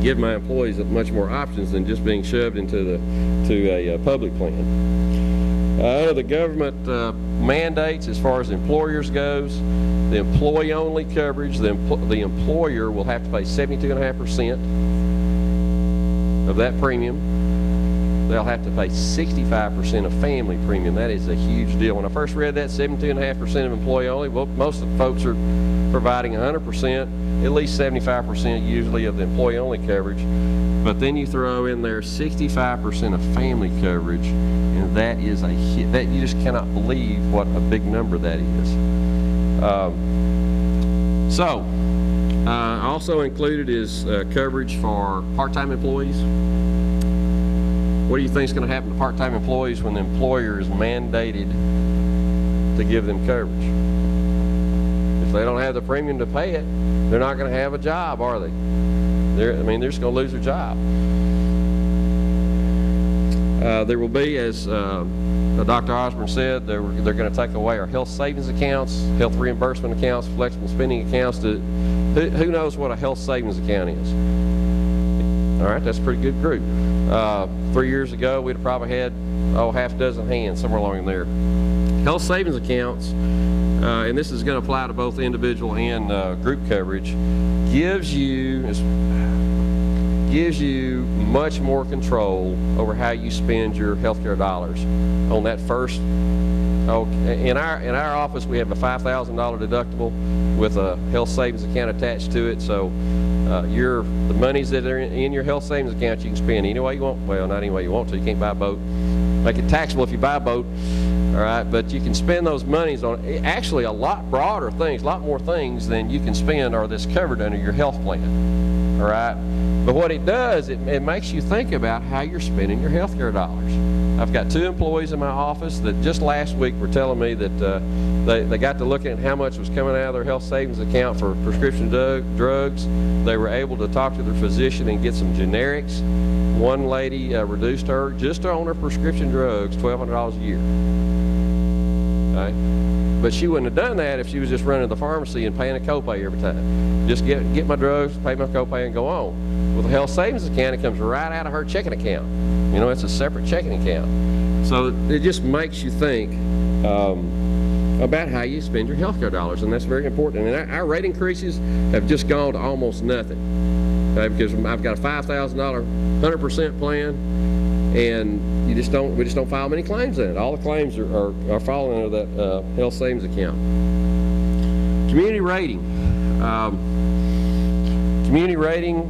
and give my employees much more options than just being shoved into a public plan. Under the government mandates, as far as employers goes, the employee-only coverage, the employer will have to pay 72.5% of that premium. They'll have to pay 65% of family premium. That is a huge deal. When I first read that, 72.5% of employee-only, well, most of the folks are providing 100%, at least 75% usually of the employee-only coverage. But then you throw in there 65% of family coverage, and that is a hit. That you just cannot believe what a big number that is. Also included is coverage for part-time employees. What do you think is going to happen to part-time employees when the employer is mandated to give them coverage? If they don't have the premium to pay it, they're not going to have a job, are they? They're just going to lose their job. There will be, as Dr. Osborne said, they're going to take away our health savings accounts, health reimbursement accounts, flexible spending accounts. Who knows what a health savings account is? All right, that's a pretty good group. 3 years ago, we'd have probably had, half a dozen hands somewhere along in there. Health savings accounts, and this is going to apply to both individual and group coverage, gives you much more control over how you spend your healthcare dollars. On that first, in our office, we have a $5,000 deductible with a health savings account attached to it. So the monies that are in your health savings account, you can spend any way you want. Well, not any way you want to. You can't buy a boat. Make it taxable if you buy a boat. All right, but you can spend those monies on actually a lot broader things, a lot more things than you can spend or that's covered under your health plan. All right, but what it does, it makes you think about how you're spending your healthcare dollars. I've got 2 employees in my office that just last week were telling me that they got to looking at how much was coming out of their health savings account for prescription drugs. They were able to talk to their physician and get some generics. One lady reduced her, just on her prescription drugs, $1,200 a year. Okay? But she wouldn't have done that if she was just running the pharmacy and paying a copay every time. Just get my drugs, pay my copay, and go on. With a health savings account, it comes right out of her checking account. It's a separate checking account. So it just makes you think about how you spend your healthcare dollars, and that's very important. And our rate increases have just gone to almost nothing. Okay? Because I've got a $5,000 100% plan, and we just don't file many claims in it. All the claims are falling under that health savings account. Community rating. Community rating,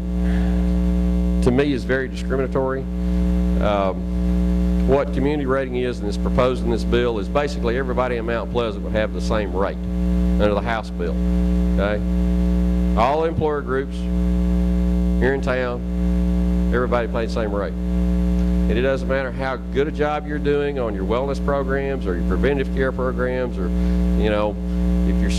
to me, is very discriminatory. What community rating is, and is proposed in this bill, is basically everybody in Mount Pleasant would have the same rate under the House bill. Okay, all employer groups here in town, everybody pays the same rate. And it doesn't matter how good a job you're doing on your wellness programs or your preventive care programs, or if you're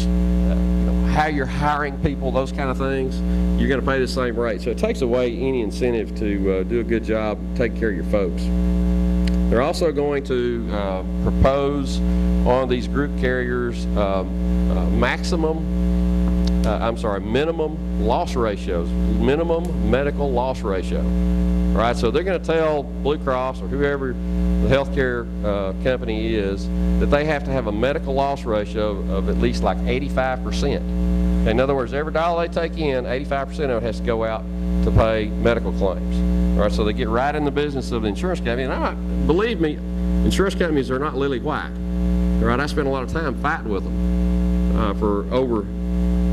how you're hiring people, those kind of things, you're going to pay the same rate. So it takes away any incentive to do a good job, take care of your folks. They're also going to propose on these group carriers minimum loss ratios, minimum medical loss ratio. All right, so they're going to tell Blue Cross or whoever the healthcare company is that they have to have a medical loss ratio of at least like 85%. In other words, every dollar they take in, 85% of it has to go out to pay medical claims. All right, so they get right in the business of the insurance company. And believe me, insurance companies are not lily white. All right, I spend a lot of time fighting with them for over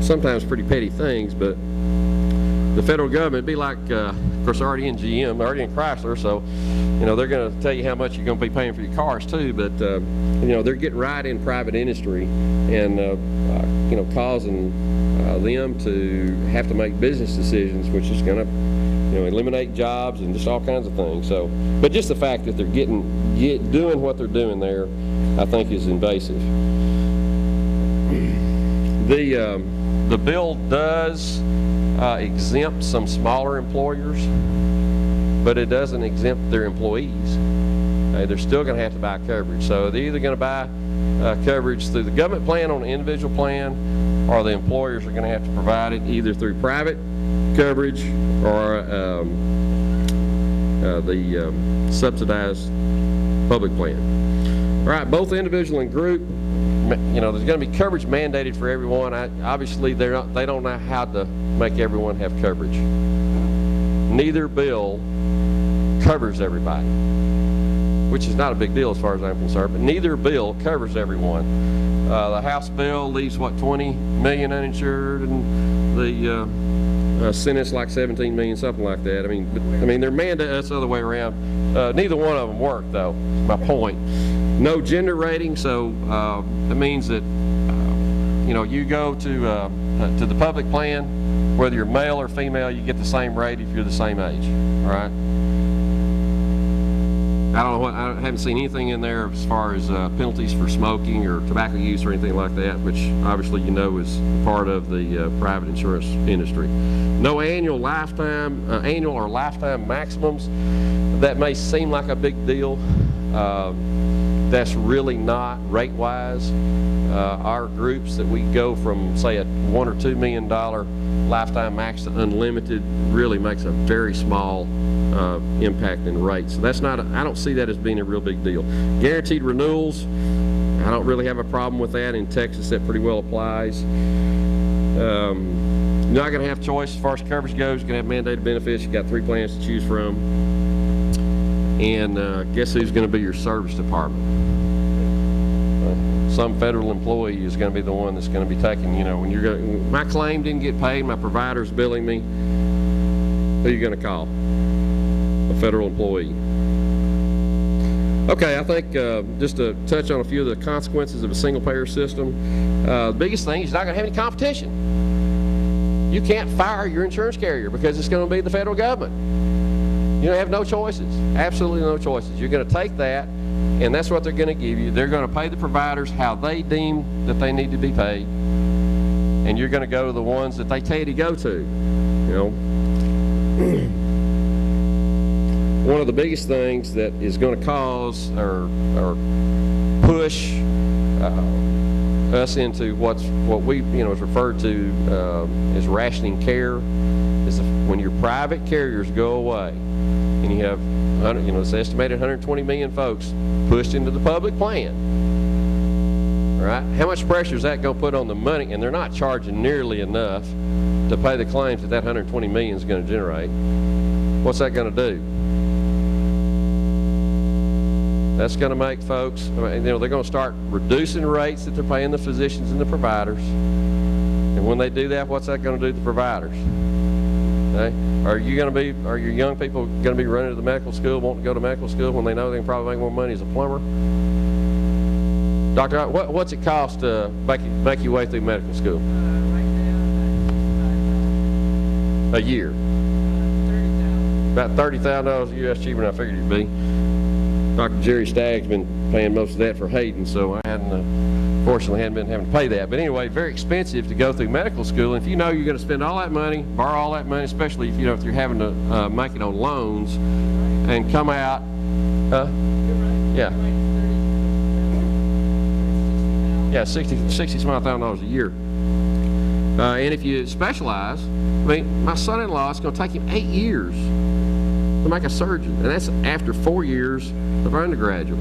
sometimes pretty petty things, but the federal government, it'd be like, of course, already in GM, already in Chrysler, so, they're going to tell you how much you're going to be paying for your cars too, but, they're getting right in private industry and, causing them to have to make business decisions, which is going to, eliminate jobs and just all kinds of things. So, but just the fact that they're doing what they're doing there, I think is invasive. The bill does exempt some smaller employers, but it doesn't exempt their employees. They're still going to have to buy coverage. So they're either going to buy coverage through the government plan on an individual plan, or the employers are going to have to provide it either through private coverage or the subsidized public plan. All right, both individual and group, you know, there's going to be coverage mandated for everyone. Obviously, they don't know how to make everyone have coverage. Neither bill covers everybody, which is not a big deal as far as I'm concerned, but neither bill covers everyone. The House bill leaves, what, 20 million uninsured, and the Senate's like 17 million, something like that. I mean, they're mandating us the other way around. Neither one of them work, though, my point. No gender rating, so that means that, you know, you go to the public plan, whether you're male or female, you get the same rate if you're the same age, all right? I haven't seen anything in there as far as penalties for smoking or tobacco use or anything like that, which obviously you know is part of the private insurance industry. No annual or lifetime maximums. That may seem like a big deal. That's really not rate-wise. Our groups that we go from, say, a $1 or $2 million lifetime max to unlimited really makes a very small impact in rates. So that's not, I don't see that as being a real big deal. Guaranteed renewals, I don't really have a problem with that. In Texas, that pretty well applies. You're not going to have choice as far as coverage goes. You're going to have mandated benefits. You've got 3 plans to choose from. And guess who's going to be your service department? Some federal employee is going to be the one that's going to be taking, you know, when you're going, my claim didn't get paid, my provider's billing me, who are you going to call? A federal employee. Okay, I think just to touch on a few of the consequences of a single payer system, the biggest thing is you're not going to have any competition. You can't fire your insurance carrier because it's going to be the federal government. You have no choices, absolutely no choices. You're going to take that, and that's what they're going to give you. They're going to pay the providers how they deem that they need to be paid, and you're going to go to the ones that they tell you to go to. You know, one of the biggest things that is going to cause or push us into what we is referred to as rationing care is when your private carriers go away. And you have, it's estimated 120 million folks pushed into the public plan. All right? How much pressure is that going to put on the money? And they're not charging nearly enough to pay the claims that 120 million is going to generate. What's that going to do? That's going to make folks, they're going to start reducing rates that they're paying the physicians and the providers. And when they do that, what's that going to do to the providers? Okay? Are your young people going to be running to the medical school, wanting to go to medical school when they know they can probably make more money as a plumber? Doctor, what's it cost to make your way through medical school? Right now, A year? $30,000. About $30,000 US cheaper than I figured it'd be. Dr. Jerry Stagg's been paying most of that for Hayden, so I fortunately hadn't been having to pay that. But anyway, very expensive to go through medical school. And if you know you're going to spend all that money, borrow all that money, especially if if you're having to make it on loans, and come out, You're right. Yeah. You're right. $60,000 a year. And if you specialize, my son-in-law, it's going to take him 8 years to make a surgeon, and that's after 4 years of undergraduate.